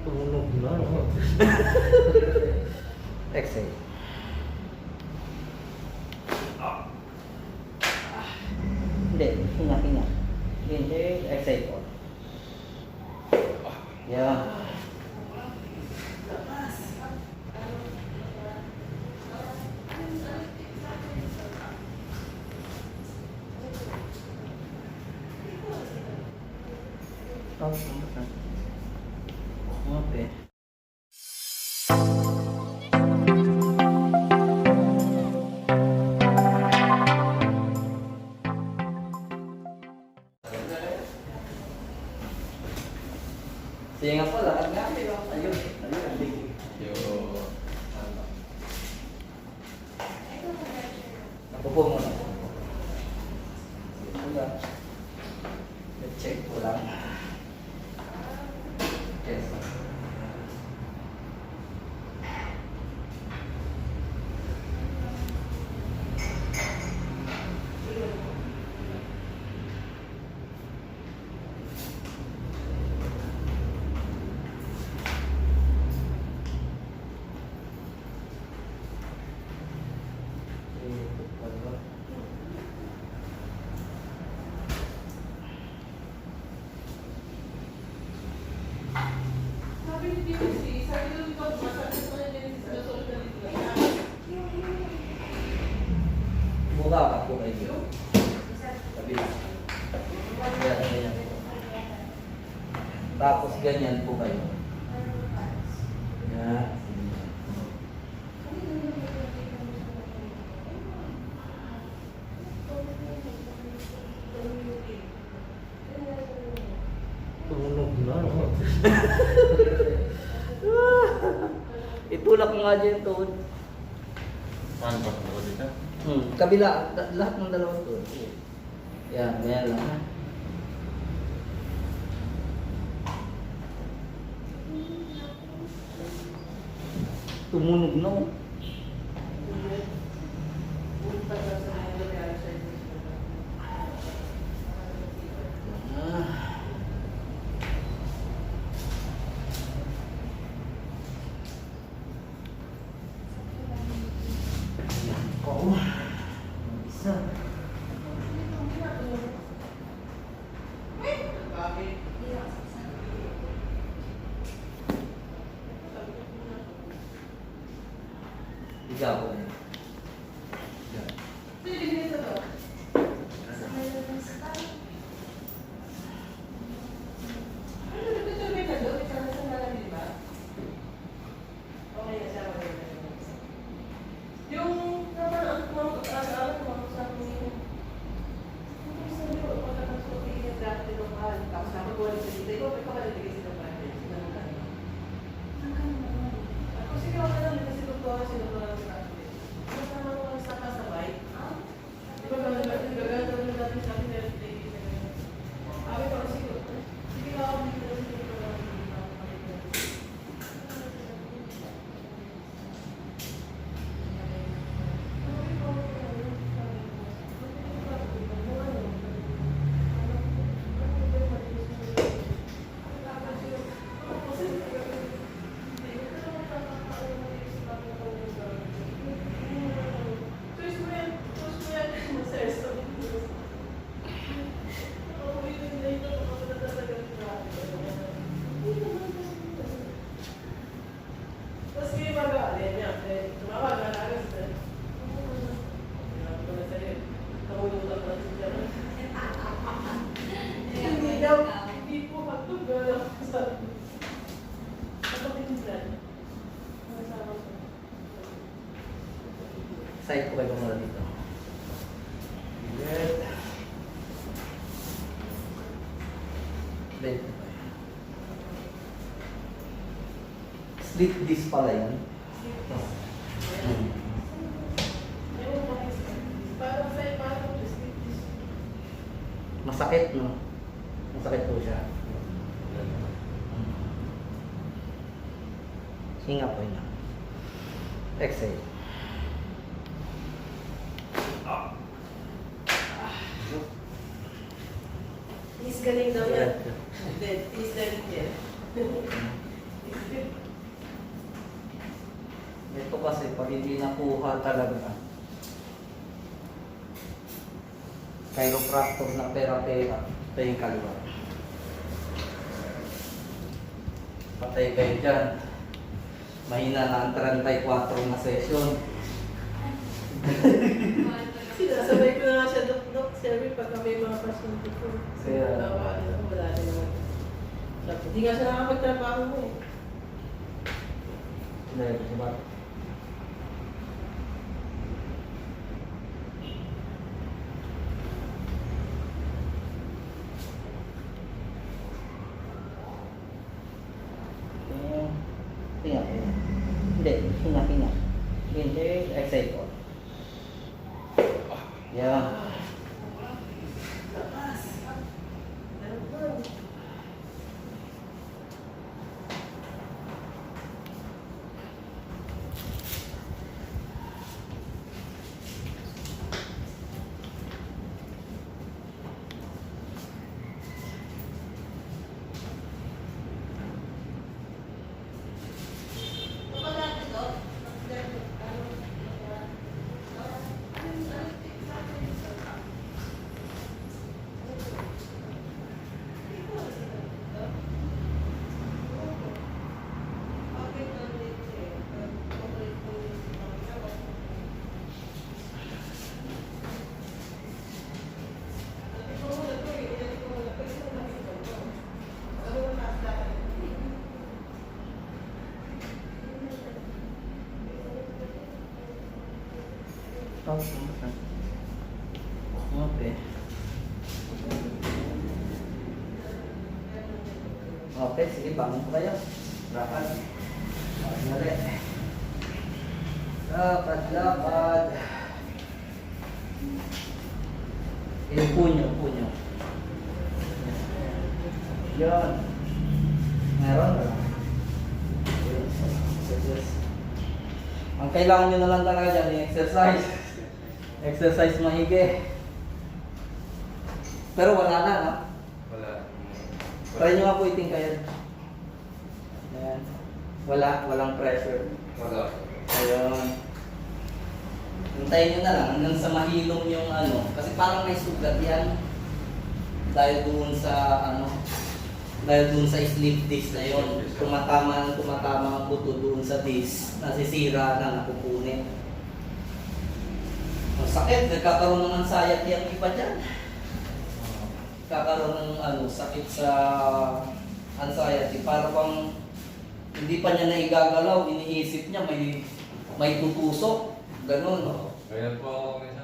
Tumunog na, no? Exhale. Hindi, hinga. Inhale, exhale po. Yan. Okay. Sige nga po, lakad nga. Ayun. Ako po muna. Check ko lang. Yes. Sabi ni PVC, sabi nung ikaw, masabi ko na din sa social media. Buka ka po kayo. Kabila. Ganyan. Tapos ganyan po kayo. Yan. Tumunog na, no? Itulak mo nga dyan ito. Paano pa ako dito? Kabila, lahat ng dalawang to. Yan, ganyan lang. Ha? Tumunog na, oh. Ah. Oh, isa. Ikaw. Side ko kayo muna dito. Good. Left. Split disc pala yan. Masakit, no? Masakit po siya. Hinga po yun. Exhale. He's galing daw yan. He's galing yan. Ito kasi pag hindi nakuha talaga, chiropractor na pera-pera, ito yung kaliwa. Patay kayo dyan. Mahina na ang 34 na session. Sinasabay ko na nga siya, Dok. Sabi, pagka may mga pasyente ko. Kaya- Wala din naman. Sabi, hindi nga siya nakapagtrabaho mo eh. Dahil, diba? Hinga, hinga. Hindi, hinga, hinga. Hindi, exhale po. Yan. Lakas. Ano ba? Okay. Okay, sige, bangun po kayo. Lakad. Lakad. Lakad, lakad. Yung punyo, punyo. Yan. Meron ba? Ang kailangan nyo na lang talaga dyan, yung exercise. Exercise mahigi. Pero wala na, no? Wala. Try nyo nga po iting kayo. Ayan. Walang pressure. Wala. Ayun. Hintayin nyo na lang hanggang sa mahilom yung ano. Kasi parang may sugat yan. Dahil doon sa sleep disc na yun. Tumatama ang buto doon sa disc. Nasisira na, napupunit. Ang sakit, nagkakaroon ng anxiety ang iba dyan. Kakaroon ng sakit sa anxiety. Para bang hindi pa niya naigagalaw, iniisip niya may tutusok. Ganun. Kaya po ako minsan